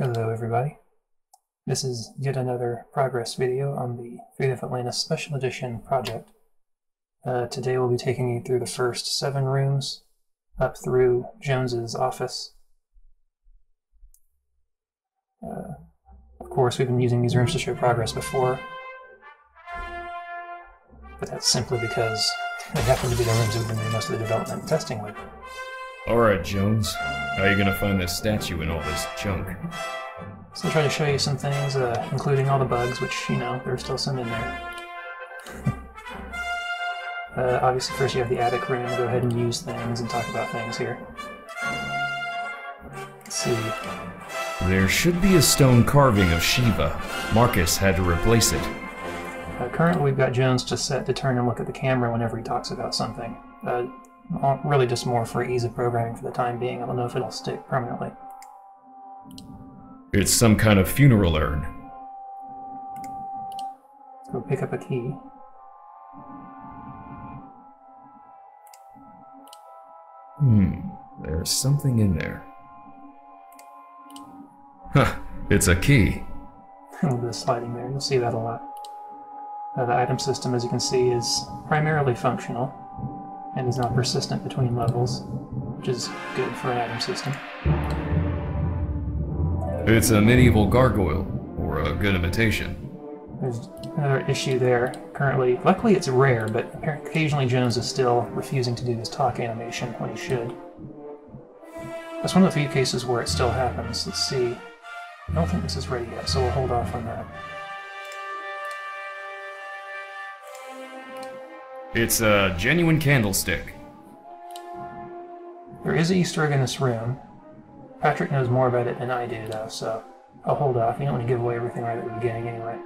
Hello everybody. This is yet another progress video on the Fate of Atlantis Special Edition project. Today we'll be taking you through the first 7 rooms, up through Jones's office. Of course, we've been using these rooms to show progress before, but that's simply because they happen to be the rooms we've been doing most of the development and testing with. Alright, Jones. How are you gonna find this statue in all this junk? So I'll try to show you some things, including all the bugs, which, you know, there's still some in there. Obviously, first you have the attic room. We'll go ahead and use things and talk about things here. Let's see. There should be a stone carving of Shiva. Marcus had to replace it. Currently, we've got Jones just set to turn and look at the camera whenever he talks about something. Really just more for ease of programming for the time being. I don't know if it'll stick permanently. It's some kind of funeral urn. Let's go pick up a key. There's something in there. Huh, it's a key. A little bit of sliding there, you'll see that a lot. The item system, as you can see, is primarily functional and is not persistent between levels, which is good for an item system. It's a medieval gargoyle, or a good imitation. There's another issue there. Currently, luckily it's rare, but occasionally Jones is still refusing to do his talk animation when he should. That's one of the few cases where it still happens. Let's see. I don't think this is ready yet, so we'll hold off on that. It's a genuine candlestick. There is an Easter egg in this room. Patrick knows more about it than I do, though, so I'll hold off. You don't want to give away everything right at the beginning anyway.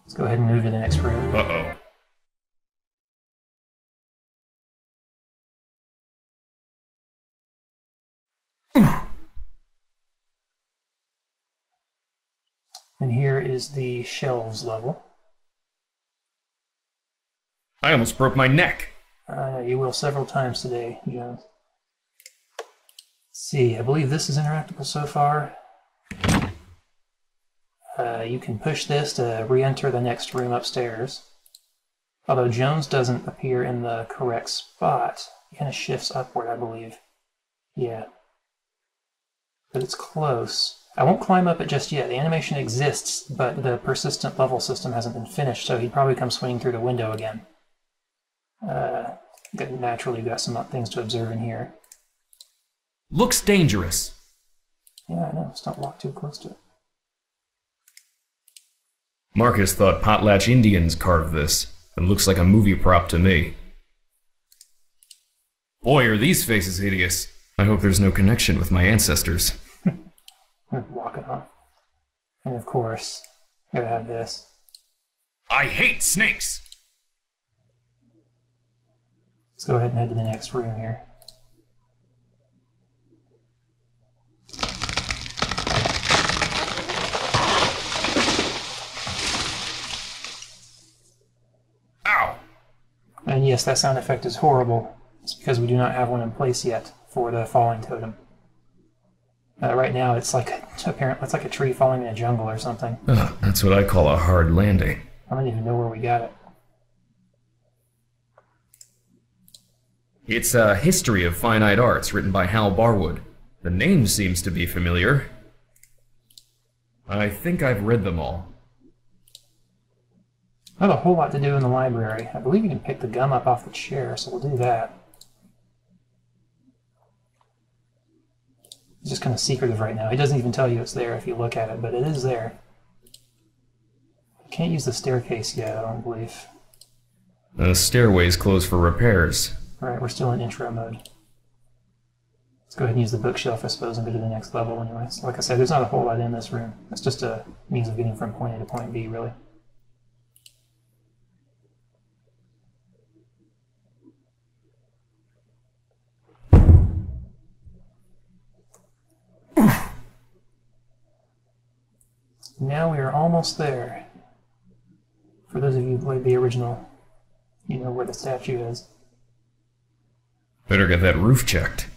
Let's go ahead and move to the next room. Uh-oh. And here is the shelves level. I almost broke my neck. You will several times today, Jones. Let's see, I believe this is interactable so far. You can push this to re-enter the next room upstairs. Although Jones doesn't appear in the correct spot. He kind of shifts upward, I believe. Yeah. But it's close. I won't climb up it just yet. The animation exists, but the persistent level system hasn't been finished, so he'd probably come swinging through the window again. Naturally, you've got some things to observe in here. Looks dangerous. Yeah, I know. Let's not walk too close to it. Marcus thought Potlatch Indians carved this. It looks like a movie prop to me. Boy, are these faces hideous. I hope there's no connection with my ancestors. Walk it off. And of course, gotta have this. I hate snakes! Let's go ahead and head to the next room here. Ow! And yes, that sound effect is horrible. It's because we do not have one in place yet for the falling totem. Right now, it's like a tree falling in a jungle or something. That's what I call a hard landing. I don't even know where we got it. It's a history of finite arts written by Hal Barwood. The name seems to be familiar. I think I've read them all. Not a whole lot to do in the library. I believe you can pick the gum up off the chair, so we'll do that. It's just kind of secretive right now. He doesn't even tell you it's there if you look at it, but it is there. Can't use the staircase yet, I don't believe. The stairway's closed for repairs. Alright, we're still in intro mode. Let's go ahead and use the bookshelf, I suppose, and go to the next level anyway. So like I said, there's not a whole lot in this room. It's just a means of getting from point A to point B, really. Now we are almost there. For those of you who played the original, you know where the statue is. Better get that roof checked.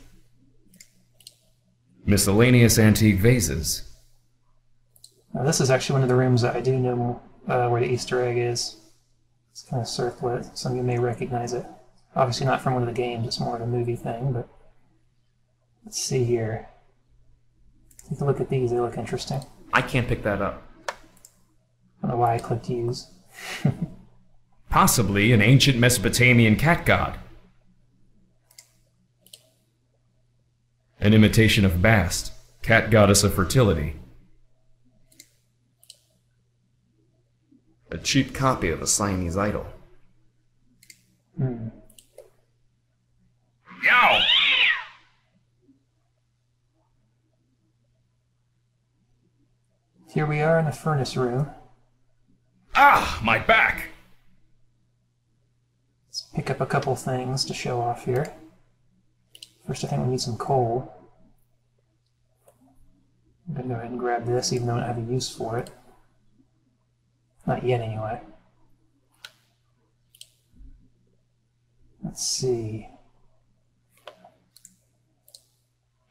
Miscellaneous antique vases. Now, this is actually one of the rooms that I do know where the Easter egg is. It's kind of circlet. Some of you may recognize it. Obviously not from one of the games, it's more of a movie thing, but let's see here. Take a look at these, they look interesting. I can't pick that up. I don't know why I clicked use. Possibly an ancient Mesopotamian cat god. An imitation of Bast, cat goddess of fertility. A cheap copy of a Siamese idol. Yow! Here we are in the furnace room. Ah, my back! Let's pick up a couple things to show off here. First, I think we need some coal. I'm going to go ahead and grab this, even though I don't have a use for it. Not yet, anyway. Let's see.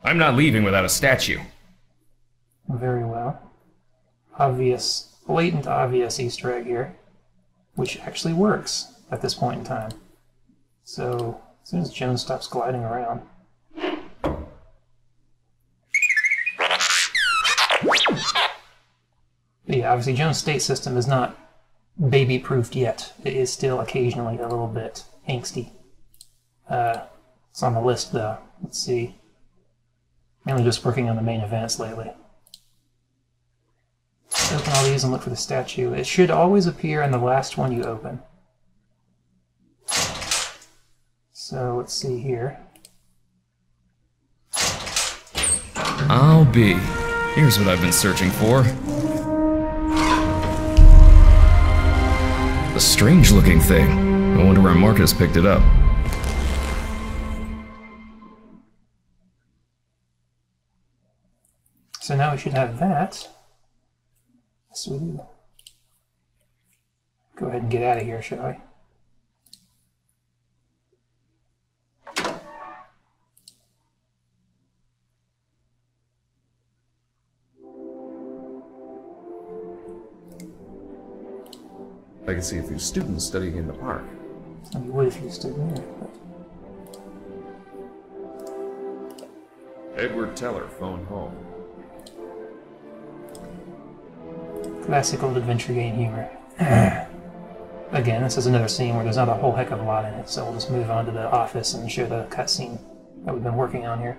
I'm not leaving without a statue. Very well. Obvious, blatant obvious Easter egg here, which actually works at this point in time. So, as soon as Jones stops gliding around. But yeah, obviously Jones' state system is not baby-proofed yet. It is still occasionally a little bit angsty. It's on the list, though. Let's see. Mainly just working on the main events lately. Open all these and look for the statue. It should always appear in the last one you open. So let's see here. I'll be. Here's what I've been searching for. A strange-looking thing. I wonder where Marcus picked it up. So now we should have that. Yes, we do. Go ahead and get out of here, shall we? I can see a few students studying in the park. You would if you stood near. Edward Teller phoned home. Classic old adventure game humor. Again, this is another scene where there's not a whole heck of a lot in it, so we'll just move on to the office and show the cutscene that we've been working on here.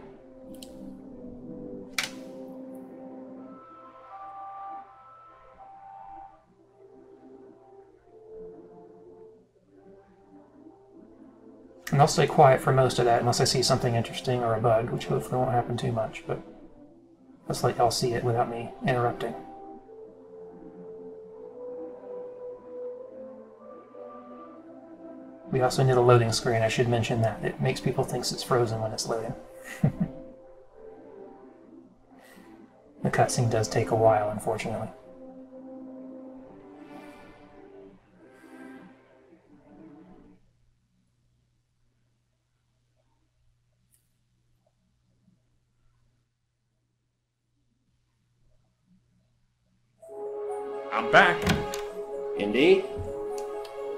And I'll stay quiet for most of that unless I see something interesting or a bug, which hopefully won't happen too much, but let's let y'all see it without me interrupting. We also need a loading screen, I should mention that. It makes people think it's frozen when it's loading. The cutscene does take a while, unfortunately. I'm back. Indeed?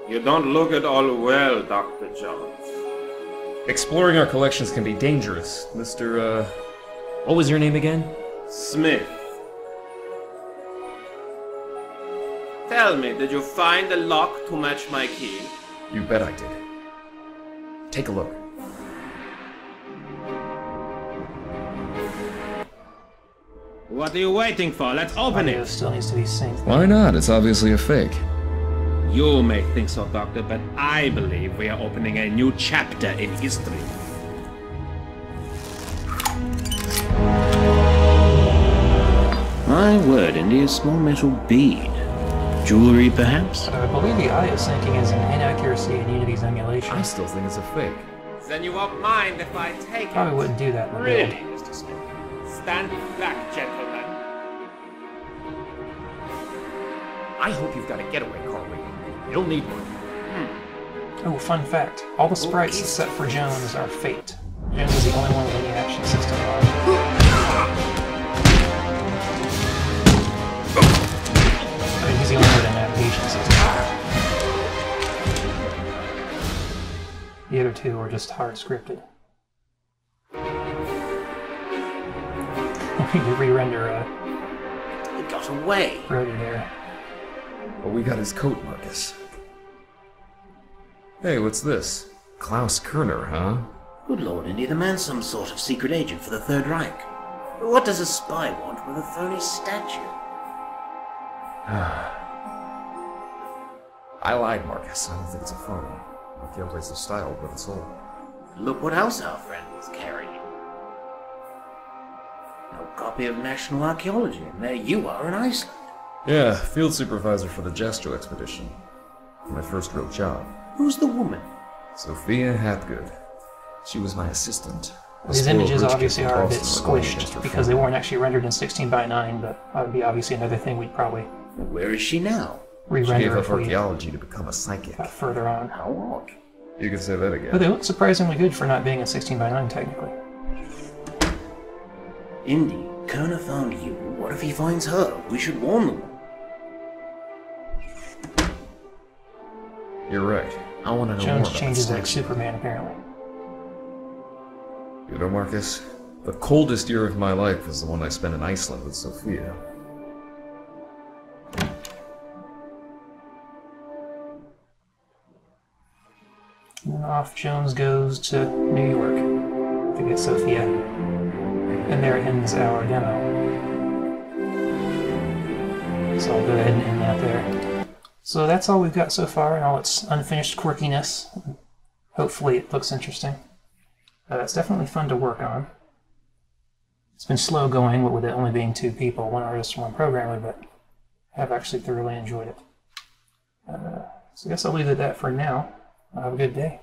You don't look at all well, Dr. Jones. Exploring our collections can be dangerous, Mr. What was your name again? Smith. Tell me, did you find a lock to match my key? You bet I did. Take a look. What are you waiting for? Let's open Audio it. still needs to be synced. Why not? It's obviously a fake. You may think so, Doctor, but I believe we are opening a new chapter in history. My word, Indy, a small metal bead. Jewelry, perhaps? I believe the audio syncing is an inaccuracy in Unity's emulation. I still think it's a fake. Then you won't mind if I take Probably it. wouldn't do that in the Really, build. Mr. Smith? Stand back, gentlemen. I hope you've got a getaway car with you. You'll need one. Oh, fun fact. All the sprites except for Jones are faked. Jones is the only one with any action system on. haiku or just hard scripted. You re-render It got away. Brody there. Well, we got his coat, Marcus. Hey, what's this? Klaus Kerner, huh? Good lord, Indy, the man's some sort of secret agent for the Third Reich. What does a spy want with a phony statue? I lied, Marcus. I don't think it's a phony. I can't place the style with a soul. Look what else our friend was carrying. No copy of National Archaeology, and there you are in Iceland. Yeah, field supervisor for the Jestro expedition. My first real job. Who's the woman? Sophia Hapgood. She was my assistant. These images obviously are a bit squished because they weren't actually rendered in 16:9, but that would be obviously another thing we'd probably Where is she now? She gave re-render up if we archaeology to become a psychic. got further on. How odd. You could say that again. But they look surprisingly good for not being in 16:9 technically. Indy, Kerner found you. What if he finds her? We should warn them. You're right. I want to know more Jones about changes this like statue. Superman apparently. You know, Marcus, the coldest year of my life was the one I spent in Iceland with Sophia. And then off Jones goes to New York to get Sophia. And there ends our demo. So I'll go ahead and end that there. So that's all we've got so far, and all its unfinished quirkiness. Hopefully it looks interesting. It's definitely fun to work on. It's been slow going, with it only being 2 people, 1 artist, 1 programmer, but I have actually thoroughly enjoyed it. So I guess I'll leave it at that for now. Have a good day.